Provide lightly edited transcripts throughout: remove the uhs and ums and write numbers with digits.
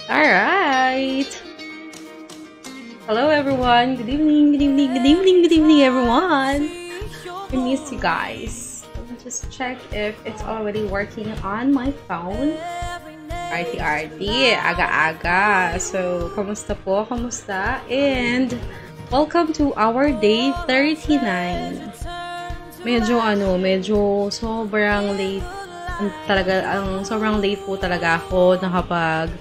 All right. Hello, everyone. Good evening. Good evening. Good evening. Good evening, everyone. I miss you guys. Let me just check if it's already working on my phone. RT, aga-aga. So, kamusta po? Kamusta? And welcome to our day 39. Medyo sobrang late sobrang late po talaga ako nakapag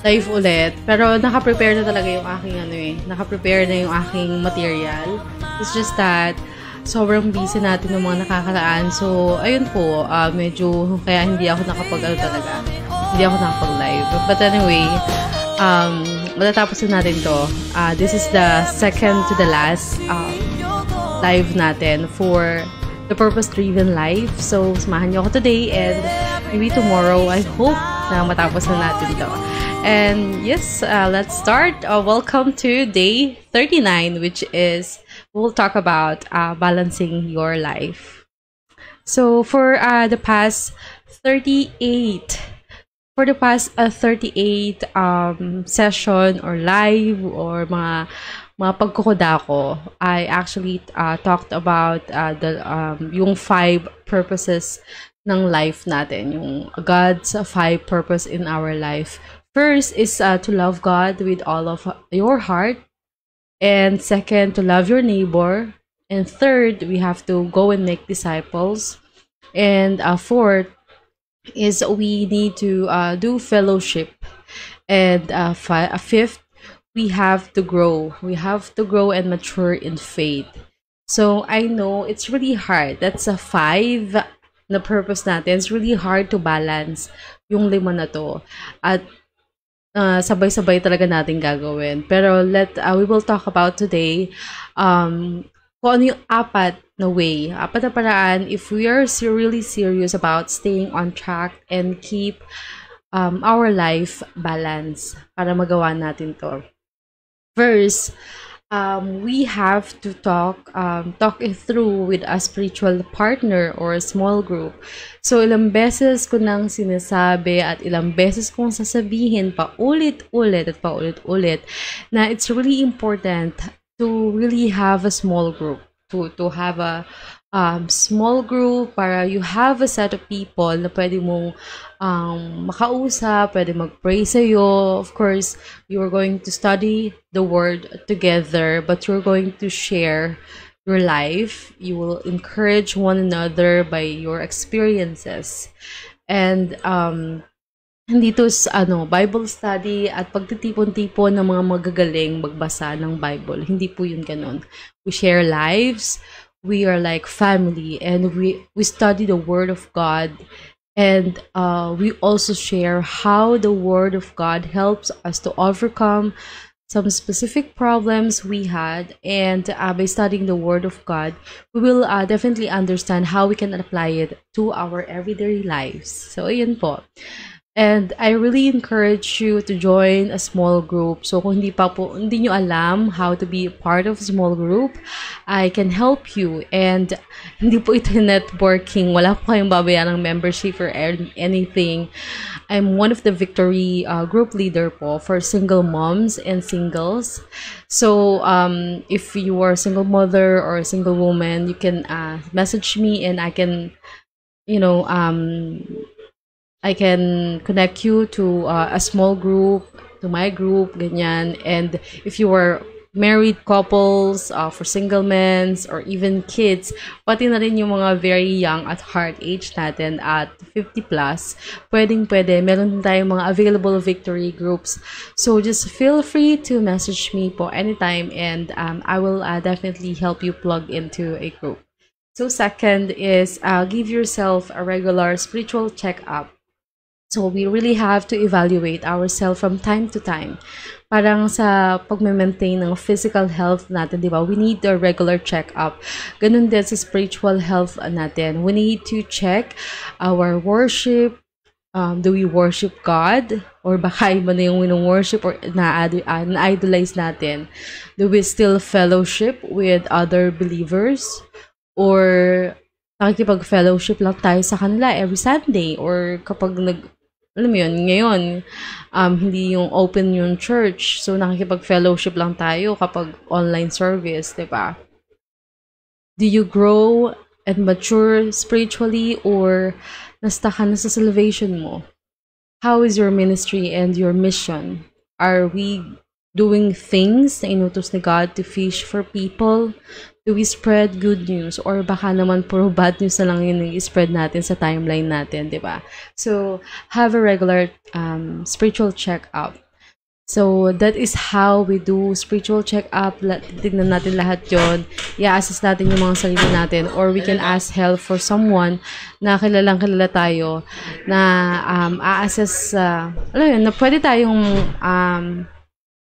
live ulit. Pero naka-prepare na talaga yung aking naka-prepare na yung aking material. It's just that sobrang busy natin ng mga nakakalaan. So, ayun po, medyo kaya hindi ako talaga. Hindi ako nakapag-live. But anyway, matatapos na natin to. This is the second to the last live natin for the purpose-driven life. So, samahan niyo ako today and maybe tomorrow, I hope na matapos na natin to. And yes, let's start. Welcome to day 39, which is, we'll talk about balancing your life. So, for the past 38 session or live or mga pagkukuda ko, I actually talked about yung 5 purposes ng life natin, yung God's 5 purpose in our life. First is to love God with all of your heart, and second, to love your neighbor, and third, we have to go and make disciples, and fourth is we need to do fellowship, and fifth, we have to grow and mature in faith. So I know it's really hard. That's a 5 na purpose natin. It's really hard to balance yung 5 na to, at sabay-sabay talaga natin gagawin. Pero we will talk about today kung ano yung 4 na way, 4 na paraan if we are really serious about staying on track and keep our life balance para magawa natin to. First, we have to talk it through with a spiritual partner or a small group. So, ilang beses ko nang sinasabi at ilang beses kong sasabihin paulit-ulit na it's really important to really have a small group, to have a small group para you have a set of people na pwede mong makausap, pwede mag-pray sa'yo. Of course, you're going to study the word together, but you're going to share your life. You will encourage one another by your experiences. And hindi to Bible study at pagtitipon-tipon ng mga magagaling magbasa ng Bible. Hindi po yun ganun. We share lives. We are like family, and we study the Word of God, and we also share how the Word of God helps us to overcome some specific problems we had. And by studying the Word of God, we will definitely understand how we can apply it to our everyday lives. So, yun po. And I really encourage you to join a small group. So kung hindi nyo alam how to be a part of a small group, I can help you. And hindi po ito networking. Wala po kayong babayaran ng membership or anything. I'm one of the Victory group leader po for single moms and singles. So if you are a single mother or a single woman, you can message me and I can, I can connect you to a small group, to my group, ganyan. And if you are married couples, for single men, or even kids, pati na rin yung mga very young at heart age natin at 50 plus, pwede. Meron din tayong mga available Victory groups. So just feel free to message me po anytime, and I will definitely help you plug into a group. So second is give yourself a regular spiritual checkup. So we really have to evaluate ourselves from time to time. Parang sa pag-maintain ng physical health natin, di ba? We need a regular check-up. Ganun din sa spiritual health natin. We need to check our worship. Do we worship God? Or baka iba na yung worship or na-idolize natin? Do we still fellowship with other believers? Or nakikipag-fellowship lang tayo sa kanila every Sunday or kapag alam mo yun, ngayon, hindi yung open yung church. So, nakikipag-fellowship lang tayo kapag online service, di ba? Do you grow and mature spiritually or nasta ka na sa salvation mo? How is your ministry and your mission? Are we doing things na inutos ni God to fish for people? Do we spread good news? Or baka naman puro bad news na lang yun yung i-spread natin sa timeline natin, di ba? So, have a regular spiritual check-up. So, that is how we do spiritual check-up. Tignan natin lahat yon. I-assess natin yung mga sarili natin. Or we can ask help for someone na kilalang-kilala tayo na a-assess, alam yun, na pwede tayong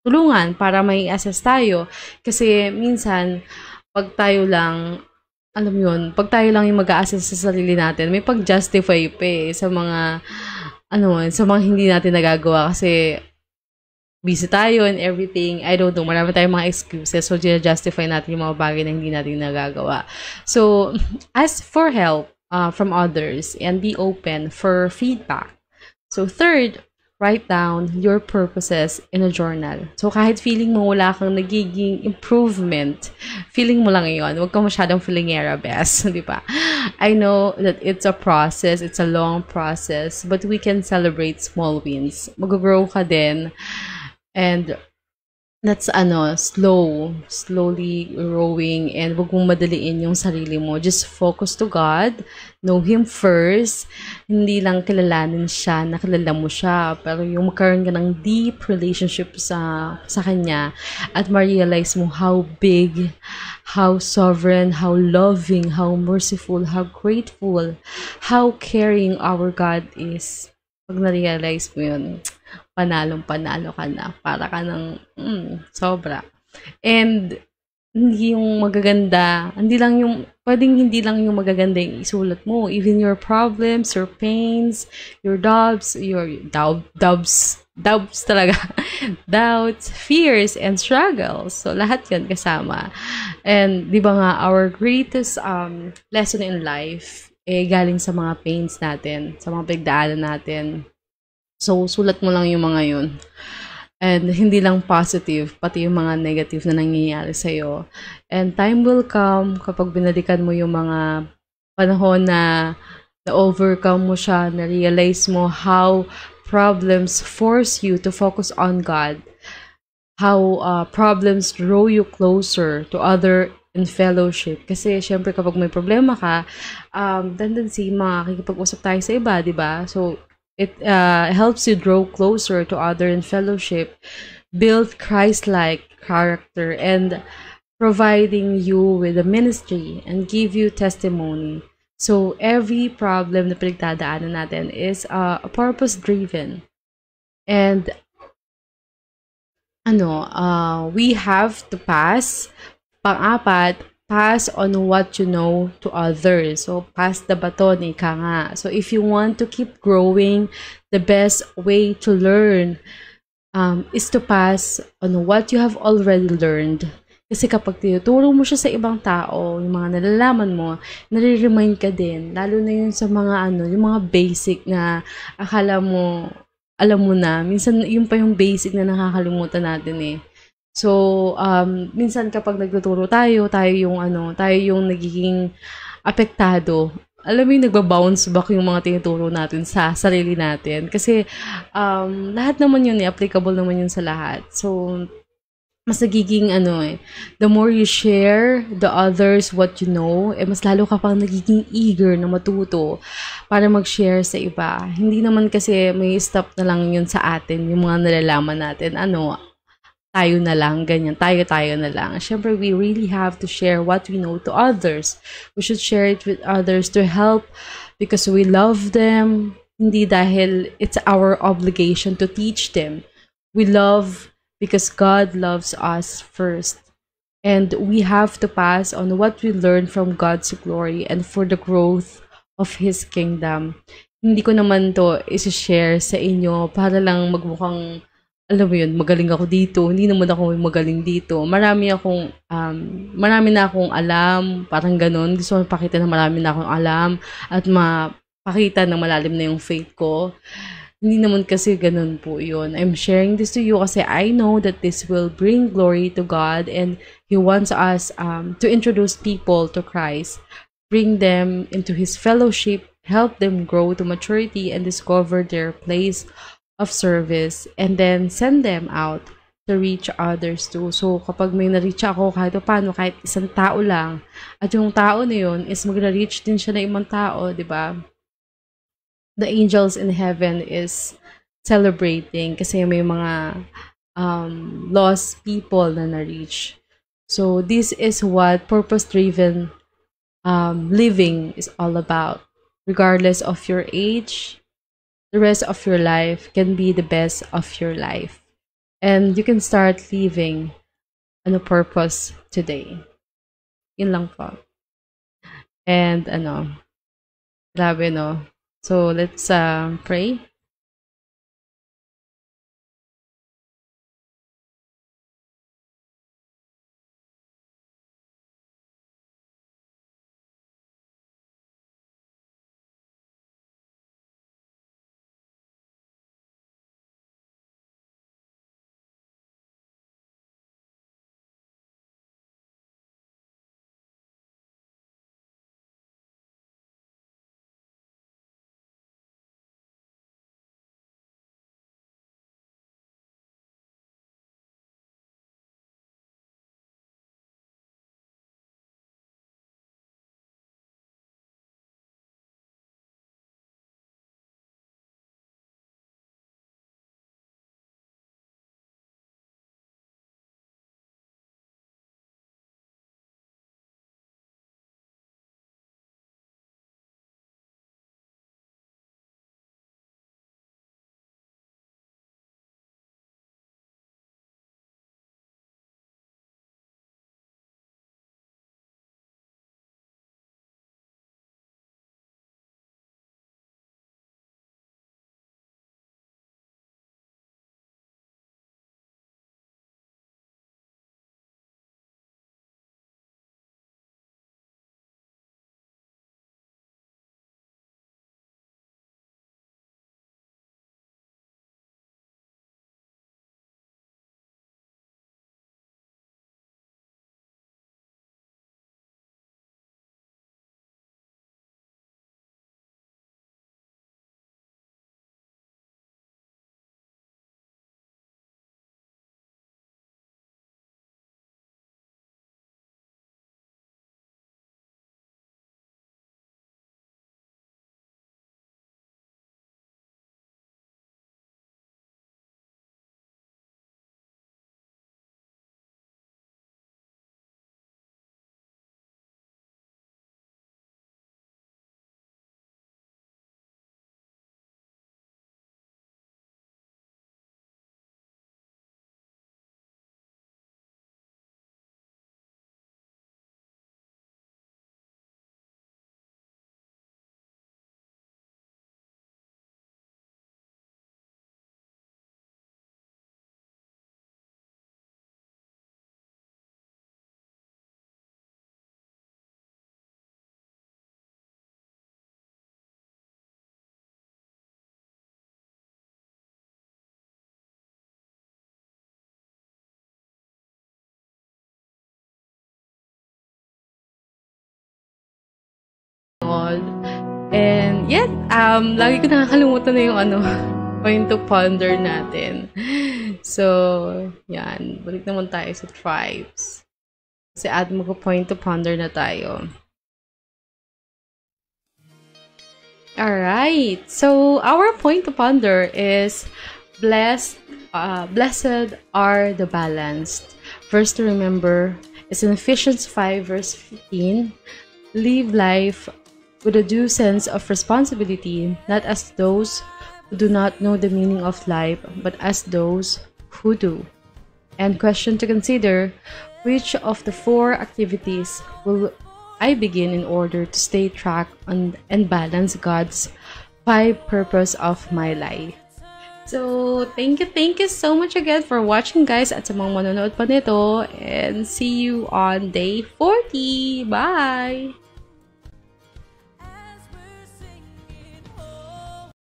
tulungan para may assess tayo. Kasi minsan, pag tayo lang, alam yun, pag tayo lang yung mag-a-assess sa sarili natin, may pag-justify pa sa mga, sa mga hindi natin nagagawa kasi busy tayo and everything. I don't know, marami tayong mga excuses. So, justify natin yung mga bagay na hindi natin nagagawa. So, ask for help from others and be open for feedback. So, third, write down your purposes in a journal. So, kahit feeling mo wala kang nagiging improvement, feeling mo lang yun. Huwag kang masyadong feelingera, best. Di ba? I know that it's a process. It's a long process. But we can celebrate small wins. Mag-grow ka din. And that's slowly growing, and wag mong madaliin yung sarili mo. Just focus to God, know Him first. Hindi lang kilalanin siya, nakilala mo siya, pero yung magkaroon ka ng deep relationship sa Kanya at ma-realize mo how big, how sovereign, how loving, how merciful, how grateful, how caring our God is. Pag na-realize mo yun, panalo ka na. Para ka ng sobra. And hindi yung magaganda, pwedeng hindi lang yung magaganda yung isulat mo. Even your problems, your pains, your doubts talaga. Doubts, fears, and struggles. So, lahat yun kasama. And, di ba nga, our greatest lesson in life, galing sa mga pains natin, sa mga pagdaanan natin. So, sulat mo lang yung mga yun. And hindi lang positive, pati yung mga negative na nangyayari sa'yo. And time will come kapag binalikan mo yung mga panahon na na-overcome mo siya, na-realize mo how problems force you to focus on God. How problems draw you closer to other in fellowship. Kasi, syempre, kapag may problema ka, tendency, makikipag-usap tayo sa iba, di ba? So, it helps you draw closer to other in fellowship, build Christ-like character, and providing you with a ministry and give you testimony. So, every problem na pinagdadaanan natin is a purpose-driven. And, we have to pass. Pang-apat, pass on what you know to others. So, pass the baton, ika nga. So, if you want to keep growing, the best way to learn is to pass on what you have already learned. Kasi kapag tinuturo mo siya sa ibang tao, yung mga nalalaman mo, nare-remind ka din. Lalo na yun sa mga yung mga basic na akala mo, alam mo na. Minsan, yun pa yung basic na nakakalimutan natin So, minsan kapag nagtuturo tayo yung nagiging apektado. Alam mo yung nagba-bounce back yung mga tinuturo natin sa sarili natin. Kasi, lahat naman yun applicable naman yun sa lahat. So, mas nagiging the more you share the others what you know, mas lalo ka pang nagiging eager na matuto para mag-share sa iba. Hindi naman kasi may stop na lang yun sa atin, yung mga nalalaman natin. Tayo na lang, ganyan. Tayo na lang. Siyempre, we really have to share what we know to others. We should share it with others to help because we love them. Hindi dahil it's our obligation to teach them. We love because God loves us first. And we have to pass on what we learn from God's glory and for the growth of His kingdom. Hindi ko naman to isi-share sa inyo para lang magmukhang alam mo yun, magaling ako dito, hindi naman ako magaling dito. Marami na akong alam, parang ganun. Gusto ko pakita na marami na akong alam at mapakita na malalim na yung faith ko. Hindi naman kasi ganun po yun. I'm sharing this to you kasi I know that this will bring glory to God and He wants us to introduce people to Christ, bring them into His fellowship, help them grow to maturity and discover their place of service, and then send them out to reach others too. So, kapag may na-reach ako, kahit paano, kahit isang tao lang, at yung tao na yun is mag-reach din siya ng ibang tao, di ba? The angels in heaven is celebrating kasi may mga lost people na na-reach. So, this is what purpose-driven living is all about. Regardless of your age, the rest of your life can be the best of your life. And you can start living on a purpose today. Yun lang po. And grabe no. So let's pray. All. And yet, lagi ko nakakalimutan na yung point to ponder natin. So, yan. Balik naman tayo sa tribes. Kasi point to ponder na tayo. Alright. So, our point to ponder is blessed are the balanced. Verse to remember is in Ephesians 5 verse 15. Live life with a due sense of responsibility, not as those who do not know the meaning of life, but as those who do. And question to consider, which of the 4 activities will I begin in order to stay track on and balance God's 5 purpose of my life? So, thank you so much again for watching, guys, at sa mga manonood pa nito. And see you on day 40. Bye!